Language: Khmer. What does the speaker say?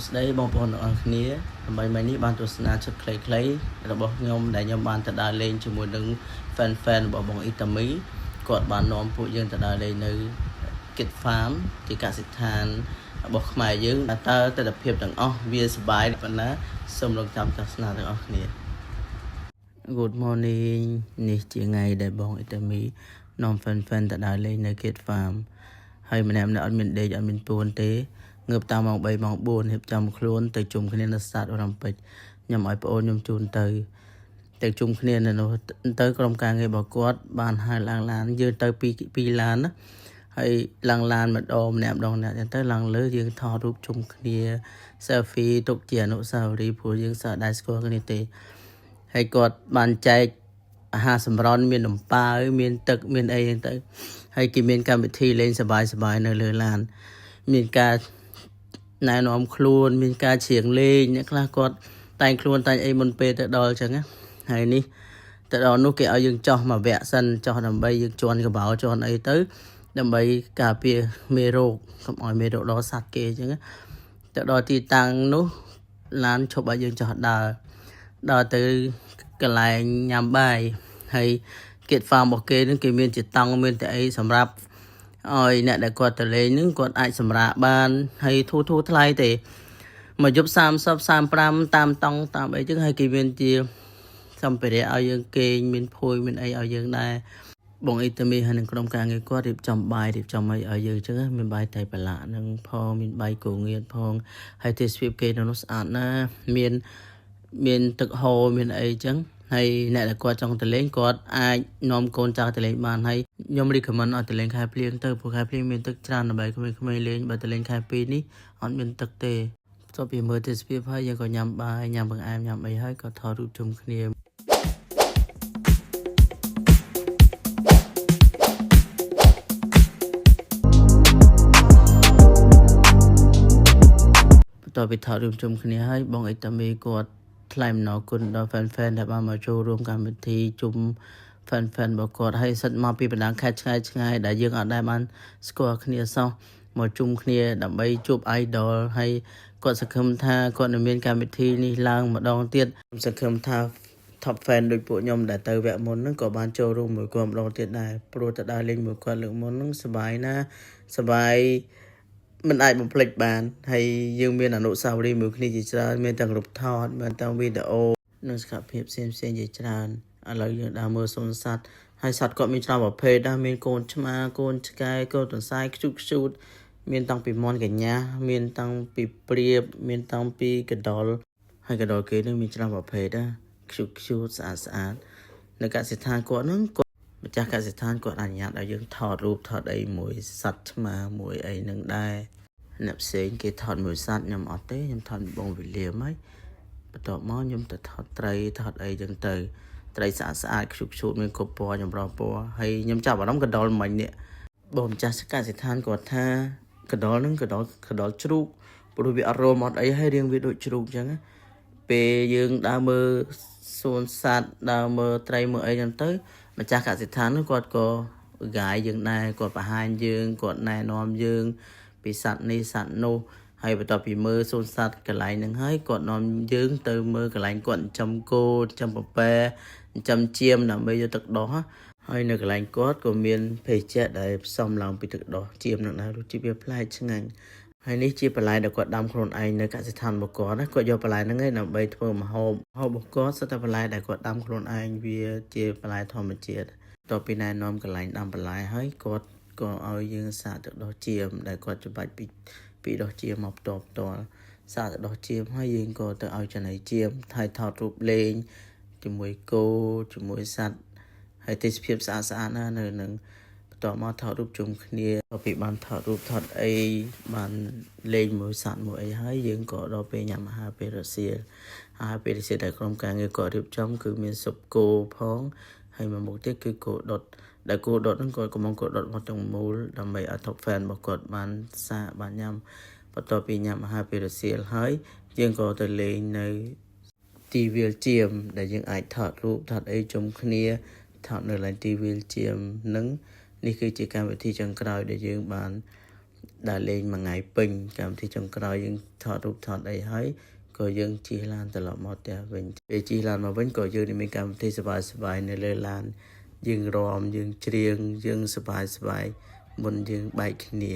ស្ដីបងប្អូនទាំងអស់គ្នាដើម្បីថ្ងៃនេះបានទស្សនាជិតខ្លីៗរបស់ខ្ញុំដែលខ្ញុំបានទៅដើរលេងជាមួយនឹង fan របស់បងអ៊ីតាមីគាត់បាននាំពួកយើងទៅដើរលេងនៅ Kid Farm ជាកសិដ្ឋានរបស់ខ្មែរយើងតើទស្សនភាពទាំងអស់វាសប្បាយប៉ុណ្ណាសូមរងចាំទស្សនាទាំងអស់គ្នា Good morning នេះជាថ្ងៃដែលបងអ៊ីតាមីនាំ fan ទៅដើរលេងនៅ Kid Farm ហើយម្នាក់អត់មានដេកអត់មានពួនទេងើបតាមម៉ោង 3 ម៉ោង 4 រៀបចំខ្លួនទៅជុំគ្នានៅស្តាតអូឡ িম্প ិកខ្ញុំឲ្យប្អូនខ្ញុំជូនទៅជុំគ្នានៅនោះទៅក្រុមការងាររបស់គាត់បានហៅឡើងឡានយើងទៅពីឡានណាហើយឡើងឡានម្ដងម្នាក់ទៅឡើងលើយើងថតរូបជុំគ្នា selfie ទុកជាអនុស្សាវរីយ៍ព្រោះយើងសើដែរស្គាល់គ្នាទេហើយគាត់បានចែកអាហារសម្រន់មាននំប៉ាវមានទឹកមានអីហ្នឹងទៅហើយគេមានកម្មវិធីលេងសប្បាយនៅលើឡានមានការណែនាំខ្លួនមានការច្រៀងលេងអ្នកខ្លះគាត់តែងខ្លួនតែងអីមុនពេលទៅដល់អញ្ចឹងណាហើយនេះទៅដល់នោះគេឲ្យយើងចោះមកវគ្គសិនចោះដើម្បីយើងជន់កបោជន់អីទៅដើម្បីការពារមេរោគកុំឲ្យមេរោគដល់សត្វគេអញ្ចឹងណាទៅដល់ទីតាំងនោះឡានឈប់ឲ្យយើងចោះដល់ទៅកន្លែងញ៉ាំបាយហើយKid Farm របស់គេនឹងគេមានជាតង់មានតែអីសម្រាប់ឲ្យអ្នកដែលគាត់ទៅលេងនឹងគាត់អាចសម្រាកបានហើយធូរថ្លៃទេមកយប់30 35តាមតង់តាមអីចឹងហើយគេមានជាសម្ភារៈឲ្យយើងគេងមានភួយមានអីឲ្យយើងដែរបងអ៊ីតាមីហើយនឹងក្រុមការងារគាត់រៀបចំបាយរៀបចំអីឲ្យយើងចឹងមានបាយតែប្រឡាក់នឹងផងមានបាយគោងៀតផងហើយទេសភាពគេនៅនោះស្អាតណាស់មានទឹកហូរមានអីចឹងហើយអ្នកដែលគាត់ចង់ទៅលេងគាត់អាចនាំកូនចៅទៅលេងបានហើយខ្ញុំ recommend ឲ្យទៅលេងខែភ្លៀងទៅព្រោះខែភ្លៀងមានទឹកច្រើនដើម្បីក្មេងៗលេងបើទៅលេងខែ2នេះអត់មានទឹកទេបន្ទាប់ពីមើលទេសភាពហើយយើងក៏ញ៉ាំបាយញ៉ាំបង្អែមញ៉ាំអីហើយក៏ថតរូបជុំគ្នាបន្ទាប់ពីថតរូបជុំគ្នាហើយបងអ៊ីតាមីគាត់ថ្លែងអំណរគុណដល់ fan ដែលបានមកចូលរួមកម្មវិធីជុំ fan របស់គាត់ហើយសិតមកពីបណ្ដាខេត្តឆ្ងាយដែលយើងអត់ដែលបានស្គាល់គ្នាសោះមកជុំគ្នាដើម្បីជួប idol ហើយគាត់សង្ឃឹមថាគាត់នឹងមានកម្មវិធីនេះឡើងម្ដងទៀតសង្ឃឹមថា top fan ដូចពួកខ្ញុំដែលទៅវគ្គមុនហ្នឹងក៏បានចូលរួមមួយគាត់ម្ដងទៀតដែរព្រោះទៅដើរលេងមួយគាត់លើកមុនហ្នឹងសប្បាយណាស់សប្បាយមិនអាចបំភ្លេចបានហើយយើងមានអនុស្សាវរីយ៍មួយគ្នាជាច្រើនមានទាំងរូបថតមានទាំងវីដេអូនិងសកម្មភាពផ្សេងជាច្រើនឥឡូវយើងដើរមើលសួនសត្វហើយសត្វគាត់មានច្រើនប្រភេទដែរមានកូនឆ្មាកូនឆ្កែកូនទន្សាយខ្ជូតមានតាំងពីមាន់កញ្ញាមានតាំងពីព្រាបមានតាំងពីកដុលហើយកដុលគេនឹងមានច្រើនប្រភេទដែរខ្ជូតស្អាតនៅកសិដ្ឋានគាត់នឹងម្ចាស់កសិដ្ឋានគាត់អនុញ្ញាតឲ្យយើងថតរូបថតអីមួយសត្វឆ្មាមួយអីនឹងដែរអ្នកផ្សេងគេថតមួយសត្វខ្ញុំអត់ទេខ្ញុំថតបងវិលៀមហើយបន្ទាប់មកខ្ញុំទៅថតត្រីថតអីចឹងទៅត្រីស្អាតខ្ជូតមានគ្រប់ពណ៌ចម្រុះពណ៌ហើយខ្ញុំចាប់អារម្មណ៍កដុលមិញនេះបងម្ចាស់កសិដ្ឋានគាត់ថាកដុលនឹងកដុលជ្រូកព្រោះវាអត់រមអត់អីហើយរៀងវាដូចជ្រូកចឹងពេលយើងដើរមើលសួនសត្វដើរមើលត្រីមើលអីចឹងទៅម្ចាស់កសិដ្ឋាននោះគាត់ក៏ଗାយយើងដែរគាត់បង្ហាញយើងគាត់ណែនាំយើងពីសត្វនេះសត្វនោះហើយបន្ទាប់ពីមើលសួនសត្វកន្លែងហ្នឹងហើយគាត់នាំយើងទៅមើលកន្លែងគាត់ចិញ្ចឹមគោចិញ្ចឹមពពែចិញ្ចឹមចៀមដើម្បីយកទឹកដោះហើយនៅកន្លែងគាត់ក៏មានភេសជ្ជៈដែលផ្សំឡើងពីទឹកដោះចៀមនឹងដែររសជាតិវាប្លែកឆ្ងាញ់ហើយនេះជាបន្លែដែលគាត់ដាំខ្លួនឯងនៅកសិដ្ឋានរបស់គាត់ណាគាត់យកបន្លែហ្នឹងឯងដើម្បីធ្វើម្ហូបរបស់គាត់សិតតែបន្លែដែលគាត់ដាំខ្លួនឯងវាជាបន្លែធម្មជាតិតទៅពីណែនាំកន្លែងដាំបន្លែហើយគាត់ក៏ឲ្យយើងសាកទឹកដោះចៀមដែលគាត់ច្បាច់ពីដោះចៀមមកផ្ទាល់សាកទឹកដោះចៀមហើយយើងក៏ទៅឲ្យចំណីចៀមហើយថតរូបលេងជាមួយគោជាមួយសត្វហើយទេសភាពស្អាតណាស់នៅនឹងបន្ទាប់មកថតរូបជុំគ្នាពីបានថតរូបថតអីបានលេងមួយសត្វមួយអីហើយយើងក៏ដល់ពេលញ៉ាំអាហារពេលរសៀលដែលក្រុមការងារក៏រៀបចំគឺមានស៊ុបគោផងហើយមួយមុខទៀតគឺគោដុតដែលគោដុតហ្នឹងគាត់កំពុងគោដុតមកទាំងមូលដើម្បីឲ្យ top fan របស់គាត់បានសាកបានញ៉ាំបន្ទាប់ពីញ៉ាំអាហារពេលរសៀលហើយយើងក៏ទៅលេងនៅទីវាលចៀមដែលយើងអាចថតរូបថតអីជុំគ្នាថតនៅកន្លែងទីវាលចៀមហ្នឹងនេះគឺជាកម្មវិធីចុងក្រោយដែលយើងបាន đã lên mà ngày bình cảm thấy trong cáiយើងថតរូបថតអីហើយក៏យើងជិះឡានត្រឡប់មកផ្ទះវិញពេលជិះឡានមកវិញក៏យើងមានកម្មវិធីសប្បាយៗនៅលើឡានយើងរាំយើងច្រៀងយើងសប្បាយមុនយើងបែកគ្នា